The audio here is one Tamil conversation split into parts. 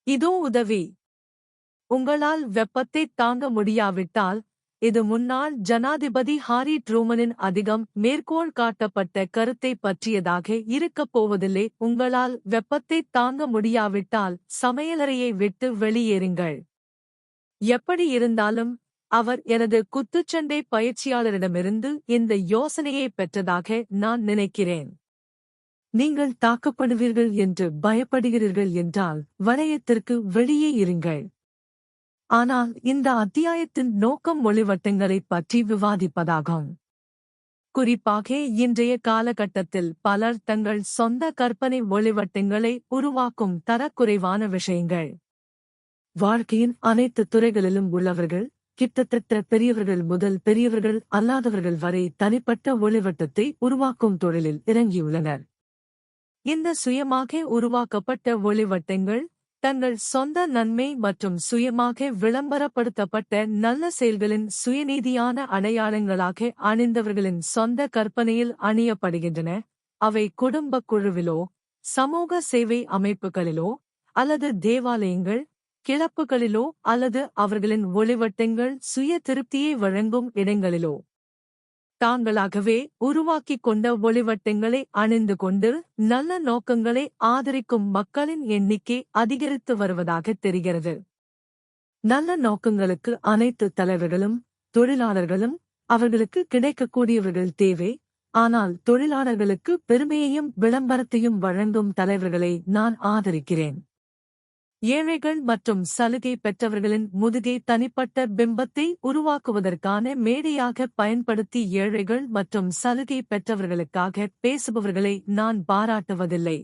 இதோ உதவி. உங்களால் வெப்பத்தை தாங்க முடியாவிட்டால், இது முன்னாள் ஜனாதிபதி ஹாரி ட்ரூமனின் அதிகம் மேற்கோள் காட்டப்பட்ட கருத்தை பற்றியதாக இருக்கப் போவதில்லை. உங்களால் வெப்பத்தை தாங்க முடியாவிட்டால் சமையலறையை விட்டு வெளியேறுங்கள். எப்படி இருந்தாலும், அவர் எனது குத்துச்சண்டை பயிற்சியாளரிடமிருந்து இந்த யோசனையை பெற்றதாக நான் நினைக்கிறேன். நீங்கள் தாக்கப்படுவீர்கள் என்று பயப்படுகிறீர்கள் என்றால் வளையத்திற்கு வெளியே இருங்கள். ஆனால் இந்த அத்தியாயத்தின் நோக்கம் ஒளிவட்டங்களைப் பற்றி விவாதிப்பதாகும். குறிப்பாக இன்றைய காலகட்டத்தில் பலர் தங்கள் சொந்த கற்பனை ஒளிவட்டங்களை உருவாக்கும் தரக்குறைவான விஷயங்கள். வாழ்க்கையின் அனைத்து துறைகளிலும் உள்ளவர்கள், கிட்டத்தட்ட பெரியவர்கள் முதல் பெரியவர்கள் அல்லாதவர்கள் வரை தனிப்பட்ட ஒளிவட்டத்தை உருவாக்கும் தொழிலில் இறங்கியுள்ளனர். இந்த சுயமாக உருவாக்கப்பட்ட ஒளிவட்டங்கள் தங்கள் சொந்த நன்மை மற்றும் சுயமாக விளம்பரப்படுத்தப்பட்ட நல்ல செயல்களின் சுயநீதியான அடையாளங்களாக அணிந்தவர்களின் சொந்த கற்பனையில் அணியப்படுகின்றன. அவை குடும்பக் குழுவிலோ, சமூக சேவை அமைப்புகளிலோ, அல்லது தேவாலயங்கள், கிளப்புகளிலோ அல்லது அவர்களின் ஒளிவட்டங்கள் சுய திருப்தியை வழங்கும் இடங்களிலோ தாங்களாகவே உருவாக்கிக் கொண்ட ஒளிவட்டங்களை அணிந்து கொண்டு நல்ல நோக்கங்களை ஆதரிக்கும் மக்களின் எண்ணிக்கை அதிகரித்து வருவதாக தெரிகிறது. நல்ல நோக்கங்களுக்கு அனைத்து தலைவர்களும் தொழிலாளர்களும் அவர்களுக்கு கிடைக்கக்கூடியவர்கள் தேவை. ஆனால் தொழிலாளர்களுக்கு பெருமையையும் விளம்பரத்தையும் வழங்கும் தலைவர்களை நான் ஆதரிக்கிறேன். ஏழைகள் மற்றும் சலுகை பெற்றவர்களின் முதுகை தனிப்பட்ட பிம்பத்தை உருவாக்குவதற்கான மேடையாக பயன்படுத்தி ஏழைகள் மற்றும் சலுகை பெற்றவர்களுக்காக பேசுபவர்களை நான் பாராட்டுவதில்லை.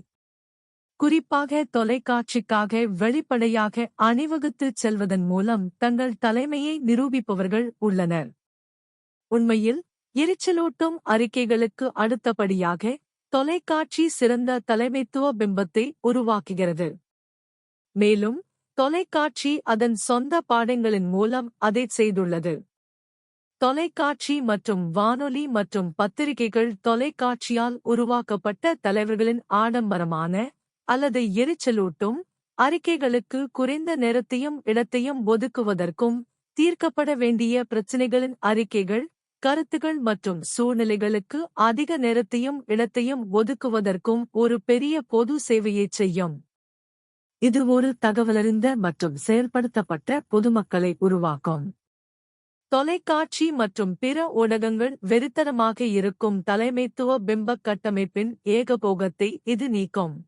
குறிப்பாக தொலைக்காட்சிக்காக வெளிப்படையாக அணிவகுத்துச் செல்வதன் மூலம் தங்கள் தலைமையை நிரூபிப்பவர்கள் உள்ளனர். உண்மையில் எரிச்சலூட்டும் அறிக்கைகளுக்கு அடுத்தபடியாக தொலைக்காட்சி சிறந்த தலைமைத்துவ பிம்பத்தை உருவாக்குகிறது. மேலும் தொலைக்காட்சி அதன் சொந்த பாடங்களின் மூலம் அதைச் செய்துள்ளது. தொலைக்காட்சி மற்றும் வானொலி மற்றும் பத்திரிகைகள் தொலைக்காட்சியால் உருவாக்கப்பட்ட தலைவர்களின் ஆடம்பரமான அல்லது எரிச்சலூட்டும் அறிக்கைகளுக்கு குறைந்த நேரத்தையும் இடத்தையும் ஒதுக்குவதற்கும், தீர்க்கப்பட வேண்டிய பிரச்சினைகளின் அறிக்கைகள், கருத்துகள் மற்றும் சூழ்நிலைகளுக்கு அதிக நேரத்தையும் இடத்தையும் ஒதுக்குவதற்கும் ஒரு பெரிய பொது சேவையைச் செய்யும். இது ஒரு தகவலறிந்த மற்றும் செயல்படுத்தப்பட்ட பொதுமக்களை உருவாக்கும். தொலைக்காட்சி மற்றும் பிற ஊடகங்கள் வெறித்தனமாக இருக்கும் தலைமைத்துவ பிம்பக் கட்டமைப்பின் ஏகபோகத்தை இது நீக்கும்.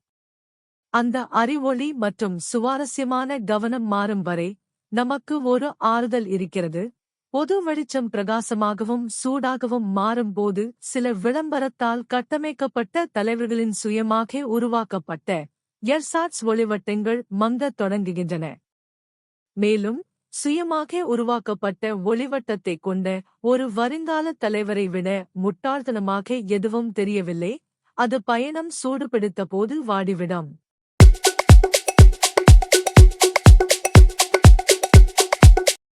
அந்த அறிவொளி மற்றும் சுவாரஸ்யமான கவனம் மாறும் வரை நமக்கு ஒரு ஆறுதல் இருக்கிறது. பொது வெளிச்சம் பிரகாசமாகவும் சூடாகவும் மாறும்போது சில விளம்பரத்தால் கட்டமைக்கப்பட்ட தலைவர்களின் சுயமாக உருவாக்கப்பட்ட எர்சாட்ஸ் ஒளிவட்டங்கள் மங்கத் தொடங்குகின்றன. மேலும் சுயமாக உருவாக்கப்பட்ட ஒளிவட்டத்தைக் கொண்ட ஒரு வருங்கால தலைவரை விட முட்டாள்தனமாக எதுவும் தெரியவில்லை. அது பயணம் சூடுபிடித்த போது வாடிவிடும்.